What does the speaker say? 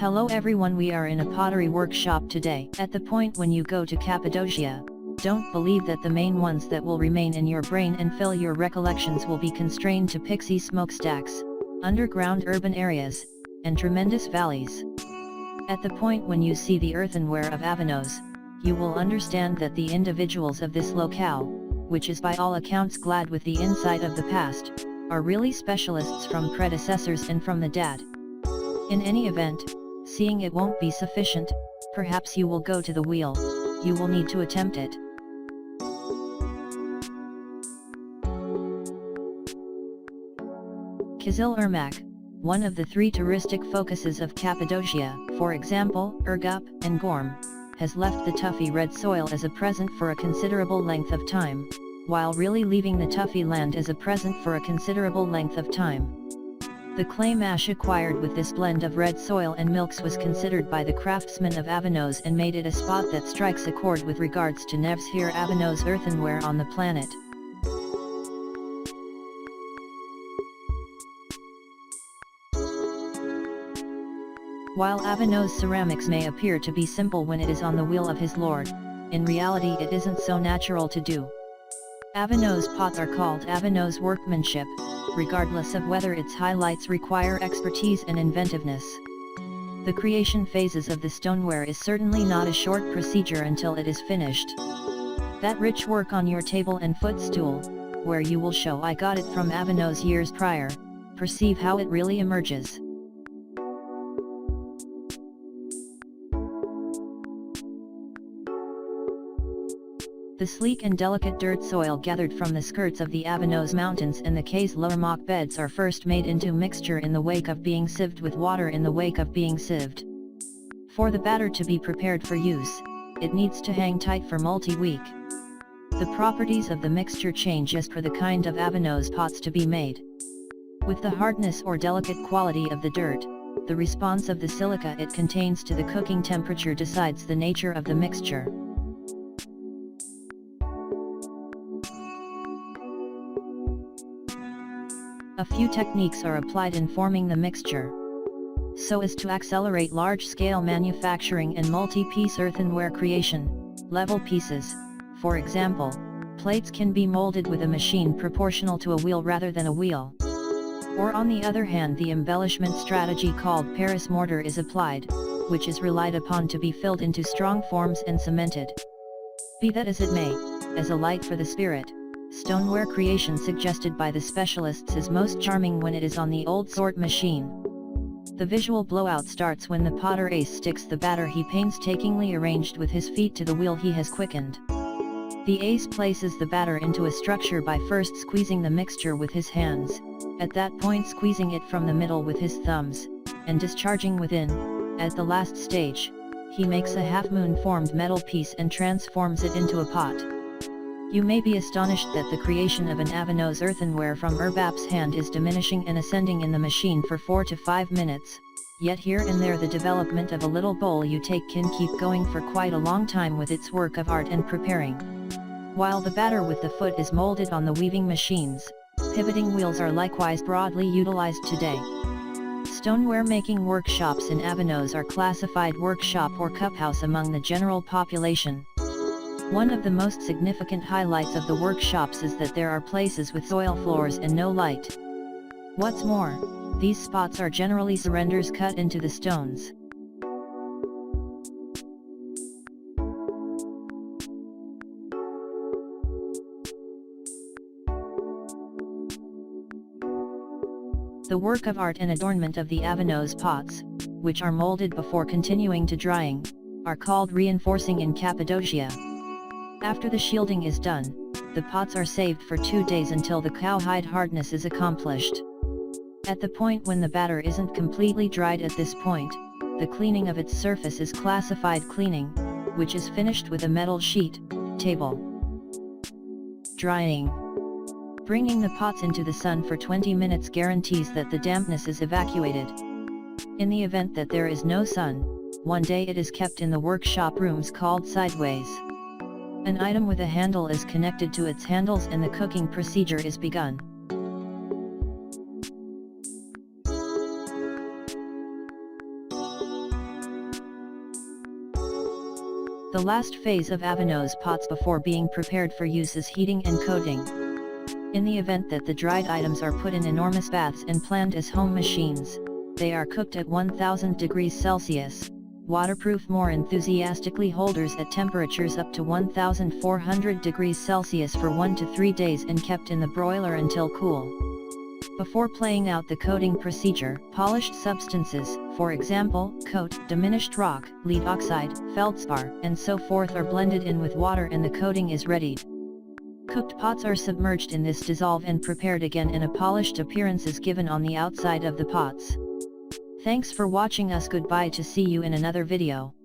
Hello everyone, we are in a pottery workshop today. At the point when you go to Cappadocia, don't believe that the main ones that will remain in your brain and fill your recollections will be constrained to pixie smokestacks, underground urban areas, and tremendous valleys. At the point when you see the earthenware of Avanos, you will understand that the individuals of this locale, which is by all accounts glad with the insight of the past, are really specialists from predecessors and from the dad. In any event, seeing it won't be sufficient, perhaps you will go to the wheel. You will need to attempt it. Kizilirmak, one of the three touristic focuses of Cappadocia, for example, Urgup and Goreme, has left the tuffy red soil as a present for a considerable length of time, while really leaving the tuffy land as a present for a considerable length of time. The clay mash acquired with this blend of red soil and milks was considered by the craftsmen of Avanos and made it a spot that strikes a chord with regards to Nevşehir Avanos earthenware on the planet. While Avanos ceramics may appear to be simple when it is on the wheel of his lord, in reality it isn't so natural to do. Avanos pots are called Avanos workmanship, regardless of whether its highlights require expertise and inventiveness. The creation phases of the stoneware is certainly not a short procedure until it is finished. That rich work on your table and footstool, where you will show I got it from Avanos years prior, perceive how it really emerges. The sleek and delicate dirt soil gathered from the skirts of the Avanos mountains and the Kizilirmak beds are first made into mixture in the wake of being sieved with water in the wake of being sieved. For the batter to be prepared for use, it needs to hang tight for multi-week. The properties of the mixture change as per the kind of Avanos pots to be made. With the hardness or delicate quality of the dirt, the response of the silica it contains to the cooking temperature decides the nature of the mixture. A few techniques are applied in forming the mixture, so as to accelerate large-scale manufacturing and multi-piece earthenware creation. Level pieces, for example, plates can be molded with a machine proportional to a wheel rather than a wheel. Or on the other hand, the embellishment strategy called Paris mortar is applied, which is relied upon to be filled into strong forms and cemented. Be that as it may, as a light for the spirit, stoneware creation suggested by the specialists is most charming when it is on the old sort machine. The visual blowout starts when the potter ace sticks the batter he painstakingly arranged with his feet to the wheel he has quickened. The ace places the batter into a structure by first squeezing the mixture with his hands, at that point squeezing it from the middle with his thumbs, and discharging within. At the last stage, he makes a half-moon formed metal piece and transforms it into a pot. You may be astonished that the creation of an Avanos earthenware from Urbap's hand is diminishing and ascending in the machine for 4 to 5 minutes, yet here and there the development of a little bowl you take can keep going for quite a long time with its work of art and preparing. While the batter with the foot is molded on the weaving machines, pivoting wheels are likewise broadly utilized today. Stoneware making workshops in Avanos are classified workshop or cuphouse among the general population. One of the most significant highlights of the workshops is that there are places with soil floors and no light. What's more, these spots are generally surrenders cut into the stones. The work of art and adornment of the Avanos pots, which are molded before continuing to drying, are called reinforcing in Cappadocia. After the shielding is done, the pots are saved for 2 days until the cowhide hardness is accomplished. At the point when the batter isn't completely dried at this point, the cleaning of its surface is classified cleaning, which is finished with a metal sheet, table. Drying. Bringing the pots into the sun for 20 minutes guarantees that the dampness is evacuated. In the event that there is no sun, one day it is kept in the workshop rooms called sideways. An item with a handle is connected to its handles and the cooking procedure is begun. The last phase of Avanos pots before being prepared for use is heating and coating. In the event that the dried items are put in enormous baths and planned as home machines, they are cooked at 1000 degrees Celsius, waterproof more enthusiastically holders at temperatures up to 1400 degrees Celsius for 1 to 3 days and kept in the broiler until cool. Before playing out the coating procedure, polished substances, for example, coat, diminished rock, lead oxide, feldspar, and so forth are blended in with water and the coating is readied. Cooked pots are submerged in this dissolve and prepared again and a polished appearance is given on the outside of the pots. Thanks for watching us. Goodbye to see you in another video.